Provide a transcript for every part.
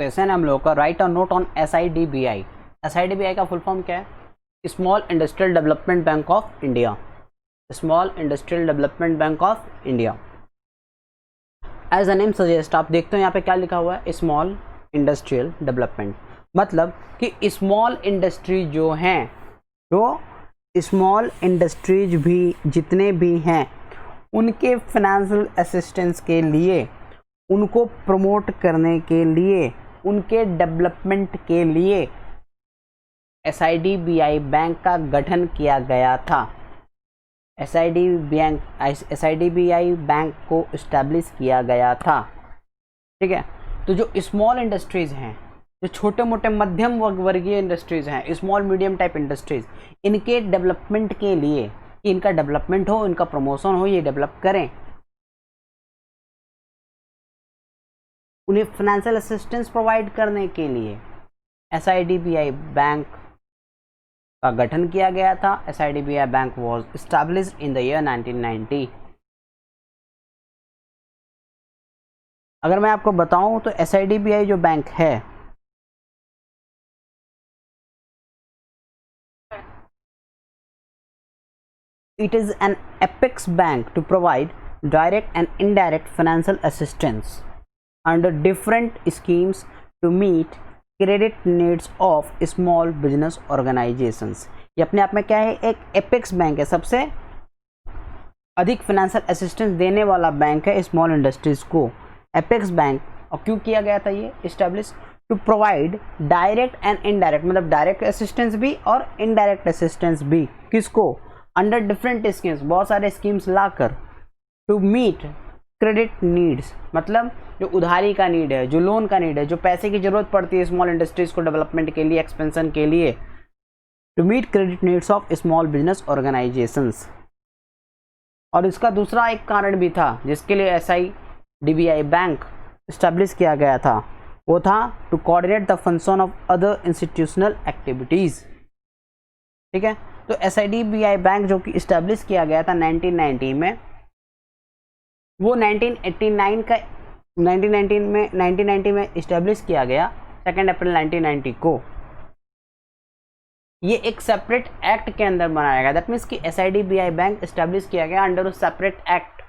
तो ऐसे ना हम लोग का write a note on SIDBI। SIDBI का फुल फॉर्म क्या है? Small industrial development bank of India. Small industrial development bank of India. As a name suggest, आप देखते हो यहाँ पे क्या लिखा हुआ है? Small industrial development. मतलब कि स्मॉल इंडस्ट्री जो हैं, जो स्मॉल इंडस्ट्रीज भी जितने भी हैं, उनके फाइनेंशियल असिस्टेंस के लिए, उनको प्रमोट करने के लिए, उनके डेवलपमेंट के लिए SIDBI बैंक का गठन किया गया था। SIDBI बैंक को इस्टेब्लिश किया गया था। ठीक है, तो जो स्मॉल इंडस्ट्रीज हैं, जो छोटे मोटे मध्यम वर्गीय इंडस्ट्रीज हैं, स्मॉल मीडियम टाइप इंडस्ट्रीज, इनके डेवलपमेंट के लिए, कि इनका डेवलपमेंट हो, इनका प्रमोशन हो, ये डेवलप करें, उन्हें फाइनेंशियल असिस्टेंस प्रोवाइड करने के लिए SIDBI बैंक का गठन किया गया था। SIDBI bank was established in the year 1990। अगर मैं आपको बताऊं तो SIDBI जो बैंक है, it is an apex bank to provide direct and indirect financial assistance under different schemes to meet credit needs of small business organizations। ये अपने आप में क्या है? एक एपेक्स बैंक है, सबसे अधिक फाइनेंशियल असिस्टेंस देने वाला बैंक है स्मॉल इंडस्ट्रीज को। एपेक्स बैंक, और क्यों किया गया था ये establish? To provide direct and indirect, मतलब डायरेक्ट असिस्टेंस भी और इनडायरेक्ट असिस्टेंस भी। किसको? अंडर डिफरेंट स्कीम्स, बहुत सारे स्कीम्स लाकर। टू मीट क्रेडिट नीड्स, मतलब जो उधारी का नीड है, जो लोन का नीड है, जो पैसे की जरूरत पड़ती है स्मॉल इंडस्ट्रीज को डेवलपमेंट के लिए, एक्सपेंशन के लिए। To meet credit needs of small business organisations. और इसका दूसरा एक कारण भी था जिसके लिए SIDBI बैंक इस्टेब्लिश किया गया था, वो था to coordinate the function of other institutional activities. ठीक है, तो SIDBI बैंक जो कि इस्टेब्लिश किया गया था 1990 में, वो 1990 में इस्टेब्लिश किया गया 2 अप्रैल 1990 को। ये एक सेपरेट एक्ट के अंदर बनाया गया। दैट मीन्स कि SIDBI बैंक इस्टेब्लिश किया गया under a separate act,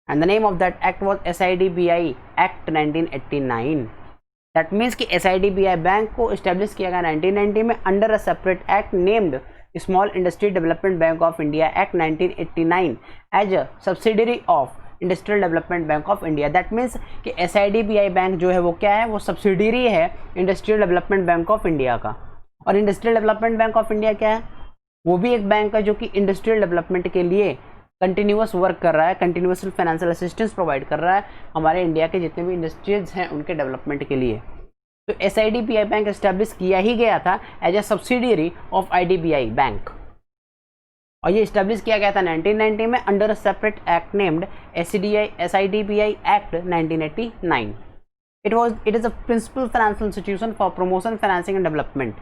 and the name of that act was SIDBI act 1989। That means कि SIDBI बैंक को इस्टेब्लिश किया गया 1990 में under a separate act named small industry development bank of India act 1989 as a subsidiary of industrial development bank of India. That means कि SIDBI bank जो है वो क्या है? वो सब्सिडरी है industrial development bank of India का। और industrial development bank of India क्या है? वो भी एक बैंक है जो कि इंडस्ट्रियल डेवलपमेंट के लिए कंटिन्यूअस वर्क कर रहा है, कंटिन्यूअस फाइनेंशियल असिस्टेंस प्रोवाइड कर रहा है हमारे इंडिया के जितने भी इंडस्ट्रीज हैं उनके डेवलपमेंट के लिए। तो SIDBI बैंक एस्टेब्लिश किया ही गया था as a subsidiary of IDBI bank, और ये एस्टेब्लिश किया गया था 1990 में under a separate act named SIDBI act 1989। It is a principal financial institution for promotion, financing and development.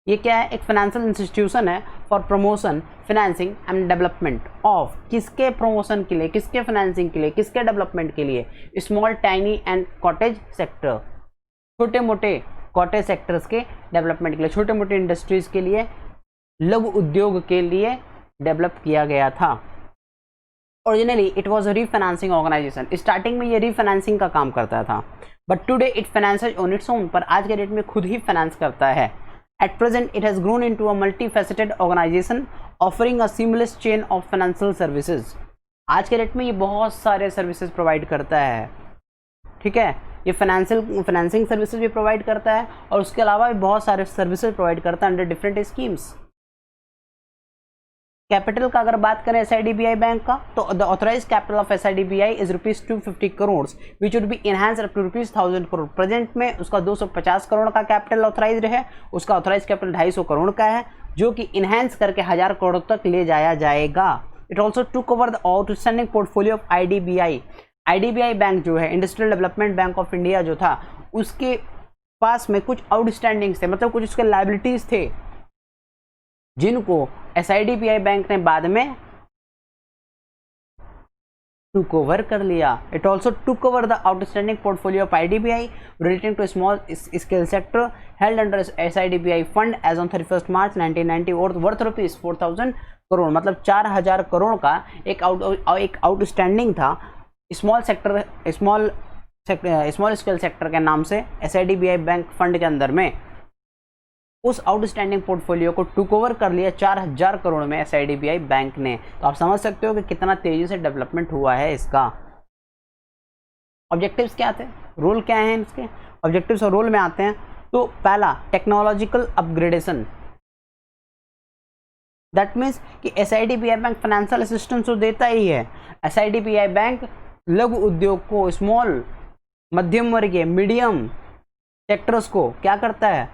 ये क्या है? एक फाइनेंशियल इंस्टीट्यूशन है for promotion, financing and development of, किसके प्रमोशन के लिए, किसके फाइनेंसिंग के लिए, किसके डेवलपमेंट के लिए? Small, tiny and cottage sector, छोटे मोटे कॉटेज सेक्टर्स के डेवलपमेंट के लिए, छोटे मोटे इंडस्ट्रीज के लिए, लघु उद्योग के लिए डेवलप किया गया था। Originally it was a refinancing organisation. Starting में ये रीफाइनेंसिंग का काम करता था, but today it finances on its own, पर आज के डेट में खुद ही फाइनेंस करता है। At present it has grown into a multifaceted organisation offering a seamless chain of financial services. आज के डेट में ये बहुत सारे सर्विसेज प्रोवाइड करता है। ठीक है, ये फाइनेंसिंग सर्विसेज भी प्रोवाइड करता है और उसके अलावा भी बहुत सारे सर्विसेज प्रोवाइड करता है अंडर डिफरेंट स्कीम्स। कैपिटल का अगर बात करें SIDBI बैंक का, तो the authorised capital of SIDBI is ₹250 crore which would be enhanced up to ₹1000 crore. Present में उसका 250 करोड़ का कैपिटल ऑथराइज्ड है, उसका ऑथराइज कैपिटल 250 करोड़ का है, जो कि इनहेंस करके 1000 करोड़ तक ले जाया जाएगा। It also took over the outstanding portfolio of IDBI। IDBI bank जो है, industrial development bank of India जो था, उसके पास में कुछ आउटस्टैंडिंग्स थे, मतलब कुछ उसके लायबिलिटीज थे जिनको SIDBI बैंक ने बाद में टुक ओवर कर लिया। It also took over the outstanding portfolio of IDBI relating to small scale sector held under SIDBI fund as on 31 March 1990 worth rupees 4000 crore. मतलब 4000 करोड़ का एक आउटस्टैंडिंग था स्मॉल स्केल सेक्टर के नाम से SIDBI बैंक फंड के अंदर में। उस आउटस्टैंडिंग पोर्टफोलियो को टुक ओवर कर लिया 4000 करोड़ में SIDBI बैंक ने। तो आप समझ सकते हो कि कितना तेजी से डेवलपमेंट हुआ है इसका। ऑब्जेक्टिव्स क्या थे, रोल क्या है इसके, ऑब्जेक्टिव्स और रोल में आते हैं। तो पहला टेक्नोलॉजिकल अपग्रेडेशन, दैट मीन्स कि SIDBI बैंक फाइनेंशियल असिस्टेंस तो देता ही है। SIDBI बैंक लघु उद्योग को, स्मॉल मध्यम वर्गीय मीडियम सेक्टर्स को क्या करता है,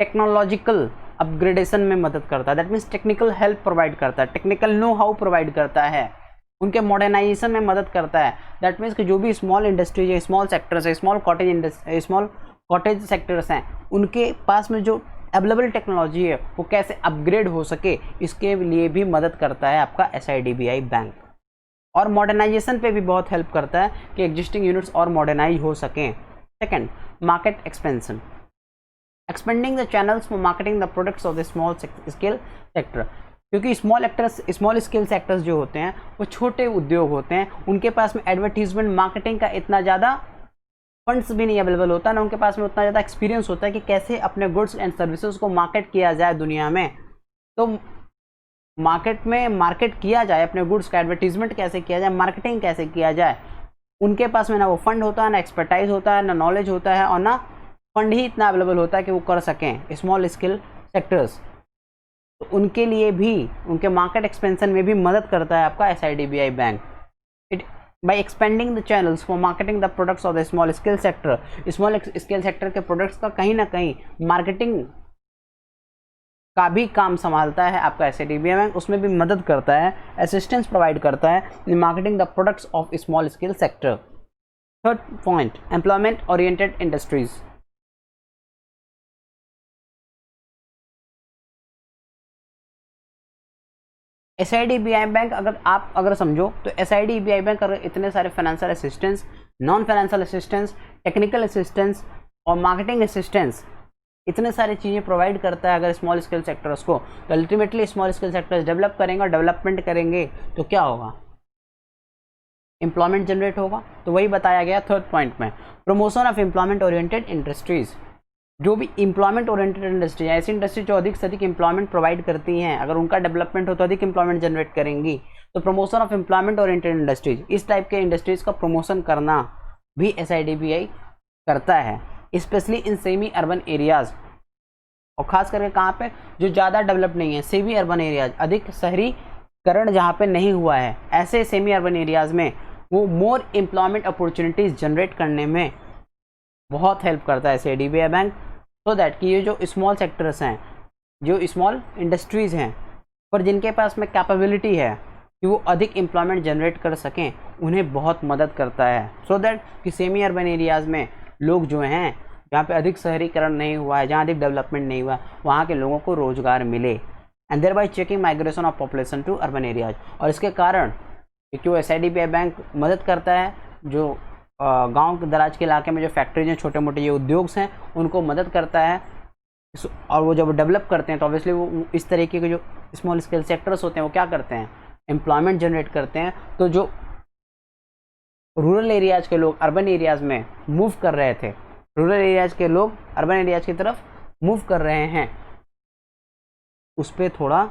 टेक्नोलॉजिकल अपग्रेडेशन में मदद करता है। That means technical help provide करता है, टेक्निकल नो हाउ प्रोवाइड करता है, उनके मॉडर्नाइजेशन में मदद करता है। दैट मीन्स कि जो भी स्मॉल इंडस्ट्रीज है, स्मॉल सेक्टर्स है, स्मॉल कॉटेज सेक्टर्स हैं, उनके पास में जो अवेलेबल टेक्नोलॉजी है वो कैसे अपग्रेड हो सके, इसके लिए भी मदद करता है आपका SIDBI बैंक। और मॉडर्नाइजेशन पे भी बहुत हेल्प करता है कि एग्जिस्टिंग यूनिट्स और मॉडर्नाइज हो सकें। Second, market expansion, expanding the channels for marketing the products of the small scale sector. क्योंकि स्मॉल स्केल सेक्टर्स जो होते हैं वो छोटे उद्योग होते हैं, उनके पास में एडवर्टीजमेंट मार्केटिंग का इतना ज़्यादा फंड्स भी नहीं अवेलेबल होता, ना उनके पास में उतना ज़्यादा एक्सपीरियंस होता है कि कैसे अपने गुड्स एंड सर्विसेज को मार्केट किया जाए दुनिया में। तो मार्केट में मार्केट किया जाए अपने गुड्स का, एडवर्टीजमेंट कैसे किया जाए, मार्केटिंग कैसे किया जाए, उनके पास में ना वो फंड होता है, ना एक्सपर्टाइज होता है, ना नॉलेज होता है, और ना फंड ही इतना अवेलेबल होता है कि वो कर सकें स्मॉल स्केल सेक्टर्स। तो उनके लिए भी, उनके मार्केट एक्सपेंशन में भी मदद करता है आपका SIDBI bank. It by expanding the channels for marketing the products of the small scale sector, small scale sector के प्रोडक्ट्स का कहीं ना कहीं मार्केटिंग का भी काम संभालता है आपका SIDBI बैंक, उसमें भी मदद करता है, असिस्टेंस प्रोवाइड करता है in marketing the products of small scale sector. Third point, employment oriented industries. SIDBI bank अगर समझो तो SIDBI बैंक अगर इतने सारे financial assistance, non financial assistance, technical assistance और मार्केटिंग असिस्टेंस, इतने सारी चीज़ें प्रोवाइड करता है अगर स्मॉल स्केल सेक्टर्स को, तो ultimately small scale sectors develop करेंगे और डेवलपमेंट करेंगे तो क्या होगा, एम्प्लॉयमेंट जनरेट होगा। तो वही बताया गया थर्ड पॉइंट में, promotion of employment oriented industries. जो भी एम्प्लॉयमेंट ओरिएंटेड इंडस्ट्री है, ऐसी इंडस्ट्री जो अधिक से अधिक एम्प्लॉयमेंट प्रोवाइड करती हैं, अगर उनका डेवलपमेंट हो तो अधिक एम्प्लॉयमेंट जनरेट करेंगी। तो promotion of employment oriented industries, इस टाइप के इंडस्ट्रीज का प्रमोशन करना भी SIDBI करता है, specially in semi urban areas. और खास करके कहाँ पे, जो ज़्यादा डेवलप नहीं है, सेमी अर्बन एरियाज, अधिक शहरीकरण जहाँ पे नहीं हुआ है, ऐसे सेमी अर्बन एरियाज में वो मोर एम्प्लॉयमेंट अपॉर्चुनिटीज़ जनरेट करने में बहुत हेल्प करता है SIDBI बैंक। सो दैट कि ये जो स्मॉल सेक्टर्स हैं, जो स्मॉल इंडस्ट्रीज़ हैं, पर जिनके पास में कैपेबिलिटी है कि वो अधिक एम्प्लॉयमेंट जनरेट कर सकें, उन्हें बहुत मदद करता है। सो दैट कि सेमी अर्बन एरियाज़ में लोग जो हैं, जहाँ पे अधिक शहरीकरण नहीं हुआ है, जहाँ अधिक डेवलपमेंट नहीं हुआ, वहाँ के लोगों को रोज़गार मिले, and thereby checking migration of population to urban areas. और इसके कारण क्यों SIDBI बैंक मदद करता है, जो गांव दराज के इलाके में जो फैक्ट्रीज हैं, छोटे मोटे ये उद्योग हैं, उनको मदद करता है। और वो जब डेवलप करते हैं तो ऑब्वियसली वो इस तरीके के जो स्मॉल स्केल सेक्टर्स होते हैं वो क्या करते हैं, एम्प्लॉयमेंट जनरेट करते हैं। तो जो रूरल एरियाज़ के लोग अर्बन एरियाज़ में मूव कर रहे थे, रूरल एरियाज़ के लोग अर्बन एरियाज़ की तरफ मूव कर रहे हैं, उस पर थोड़ा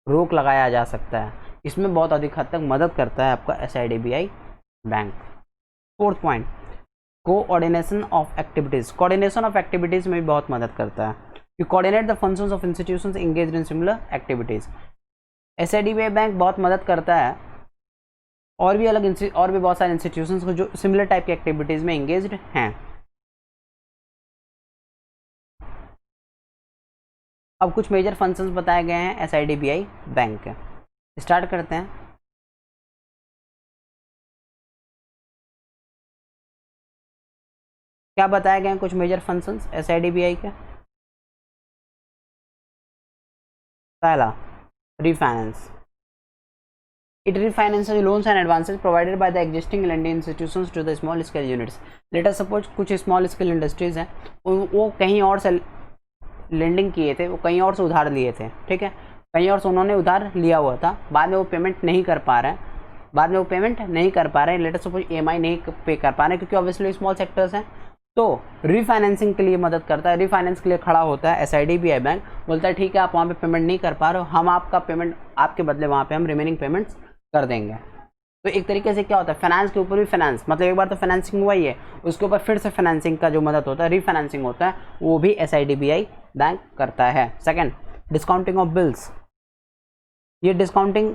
रोक लगाया जा सकता है। इसमें बहुत अधिक हद तक मदद करता है आपका SIDBI bank. Fourth point, coordination of activities. Coordination of activities में भी बहुत मदद करता है। You coordinate the functions of institutions engaged in similar activities. SIDBI bank बहुत मदद करता है और भी बहुत सारे इंस्टीट्यूशंस को जो सिमिलर टाइप की एक्टिविटीज़ में एंगेज्ड हैं। अब कुछ मेजर फंक्शंस बताए गए हैं SIDBI बैंक के, स्टार्ट करते हैं। क्या बताए गए हैं कुछ मेजर फंक्शंस SIDBI के। पहला, refinance. It refinances loans and advances provided by the existing lending institutions to the small scale units. Let us suppose कुछ small scale industries हैं, वो कहीं और से लेंडिंग किए थे, वो कहीं और से उधार लिए थे, ठीक है, कहीं और से उन्होंने उधार लिया हुआ था, बाद में वो पेमेंट नहीं कर पा रहे हैं, लेट अस सपोज EMI नहीं पे कर पा रहे हैं क्योंकि ऑब्वियसली स्मॉल सेक्टर्स हैं, तो रीफाइनेंसिंग के लिए मदद करता है, रीफाइनेंस के लिए खड़ा होता है SIDBI बैंक, बोलता है ठीक है आप वहाँ पे पेमेंट नहीं कर पा रहे हो, हम आपका पेमेंट आपके बदले वहाँ पे हम रिमेनिंग पेमेंट्स कर देंगे। तो एक तरीके से क्या होता है, फाइनेंस के ऊपर भी फाइनेंस, मतलब एक बार तो फाइनेंसिंग हुआ ही है, उसके ऊपर फिर से फाइनेंसिंग का जो मदद होता है, रीफाइनेंसिंग होता है, वो भी SIDBI बैंक करता है। सेकंड, डिस्काउंटिंग ऑफ बिल्स, ये डिस्काउंटिंग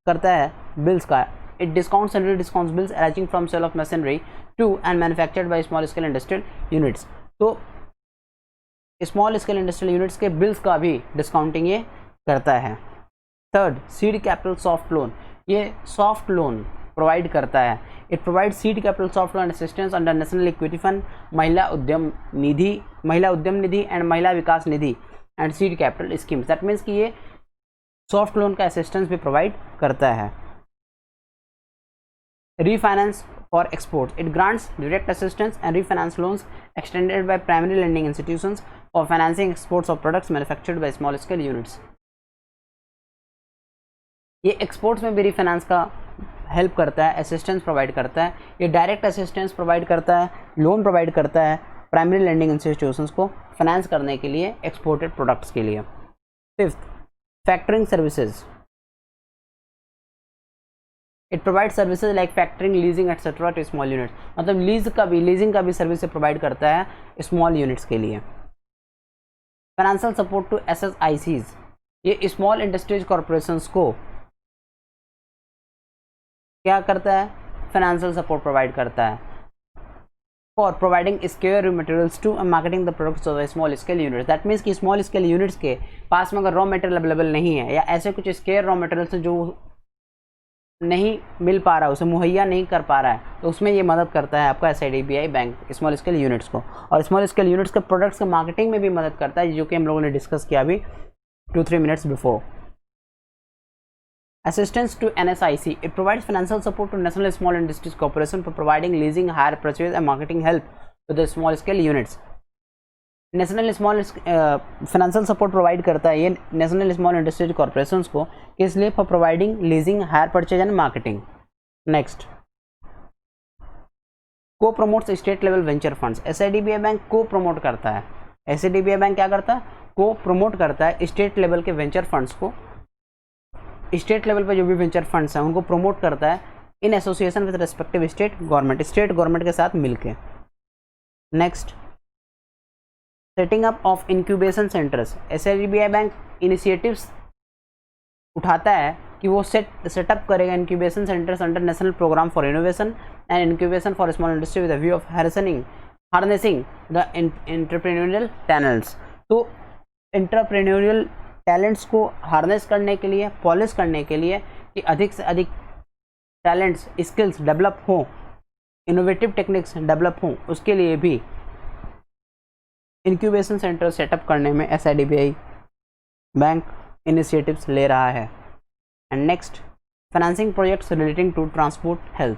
करता है बिल्स का। It discounts and discounts bills arising from sale of machinery to and manufactured by small scale industrial units. तो स्मॉल स्केल इंडस्ट्रियल यूनिट्स के बिल्स का भी डिस्काउंटिंग ये करता है। Third, seed capital soft loan, ये सॉफ्ट लोन प्रोवाइड करता है। It provide seed capital soft loan assistance under national equity fund, Mahila Udyam Nidhi and Mahila Vikas Nidhi and seed capital schemes. That means कि ये सॉफ्ट लोन का असिस्टेंस भी प्रोवाइड करता है। Refinance for export, it grants direct assistance and refinance loans extended by primary lending institutions for financing exports of products manufactured by small scale units. ये exports में भी refinance का help करता है, असिस्टेंस प्रोवाइड करता है, ये डायरेक्ट असिस्टेंस प्रोवाइड करता है, लोन प्रोवाइड करता है प्राइमरी लेंडिंग इंस्टीट्यूशंस को फाइनेंस करने के लिए एक्सपोर्टेड प्रोडक्ट्स के लिए। Fifth, factoring services, it provide services like factoring, leasing etcetera to small units, मतलब लीजिंग का भी सर्विस प्रोवाइड करता है स्मॉल यूनिट्स के लिए। फाइनेंशियल सपोर्ट टू SSICs, ये स्मॉल इंडस्ट्रीज कॉरपोरेशंस को क्या करता है, फाइनेंशियल सपोर्ट प्रोवाइड करता है for providing scarce raw materials to marketing the products of small scale units. That means कि स्मॉल स्केल यूनिट्स के पास में अगर रॉ मटेरियल अवेलेबल नहीं है या ऐसे कुछ स्केयर रॉ मटेरियल्स हैं जो नहीं मिल पा रहा है, उसे मुहैया नहीं कर पा रहा है, तो उसमें ये मदद करता है आपका SIDBI bank small scale units को। और स्मॉल स्केल यूनिट्स के प्रोडक्ट्स के मार्केटिंग में भी मदद करता है, जो कि हम लोगों ने डिस्कस किया अभी 2-3 minutes before. Assistance to NSIC, it provides financial support to National Small Industries Corporation for providing leasing, hire, purchase and marketing help to the small scale units. National small financial support provide करता है ये national small industries corporations को, किस लिए, for providing leasing, hire purchase and marketing. Next, co promotes state level venture funds, SIDBI bank को promote करता है। SIDBI bank क्या करता है, को प्रमोट करता है स्टेट लेवल के वेंचर फंड्स को, स्टेट लेवल पे जो भी वेंचर फंड्स हैं उनको प्रमोट करता है in association with respective state government के साथ मिलके। Next, setting up of incubation centres, SIDBI bank initiatives उठाता है कि वो सेटअप करेगा incubation centres under national programme for innovation and incubation for small industry with the view of harnessing the entrepreneurial talents. तो entrepreneurial talents को harness करने के लिए, पॉलिश करने के लिए, कि अधिक से अधिक टैलेंट्स, स्किल्स डेवलप हों, इनोवेटिव टेक्निक्स डेवलप हों, उसके लिए भी इंक्यूबेशन सेंटर सेटअप करने में SIDBI बैंक इनिशिएटिव्स ले रहा है। And next, financing projects relating to transport health,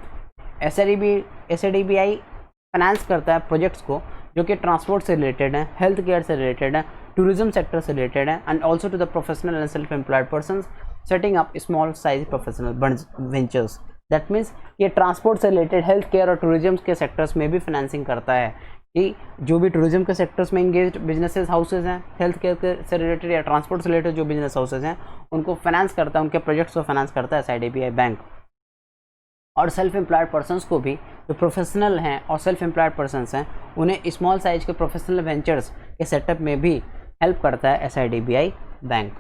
SIDBI finance करता है प्रोजेक्ट्स को जो कि ट्रांसपोर्ट से रिलेटेड हैं, हेल्थ केयर से रिलेटेड हैं, टूरिज्म सेक्टर से रिलेटेड है, and also to the professional and self employed person setting up small size professional ventures. That means ये ट्रांसपोर्ट से रिलेटेड, हेल्थ केयर और टूरिज्म के सेक्टर्स में भी फाइनेंसिंग करता है कि जो भी टूरिज्म के सेक्टर्स में इंगेज बिजनेसेस हाउसेज हैं, हेल्थ केयर से रिलेटेड या ट्रांसपोर्ट से रिलेटेड जो बिजनेस हाउसेज हैं उनको फाइनेंस करता है, उनके प्रोजेक्ट्स को फाइनेंस करता है SIDBI बैंक। और सेल्फ एम्प्लॉयड पर्सनस को भी, जो प्रोफेशनल हैं और सेल्फ एम्प्लॉयड पर्सनस हैं, उन्हें स्मॉल साइज के प्रोफेशनल वेंचर्स के सेटअप में भी हेल्प करता है SIDBI बैंक।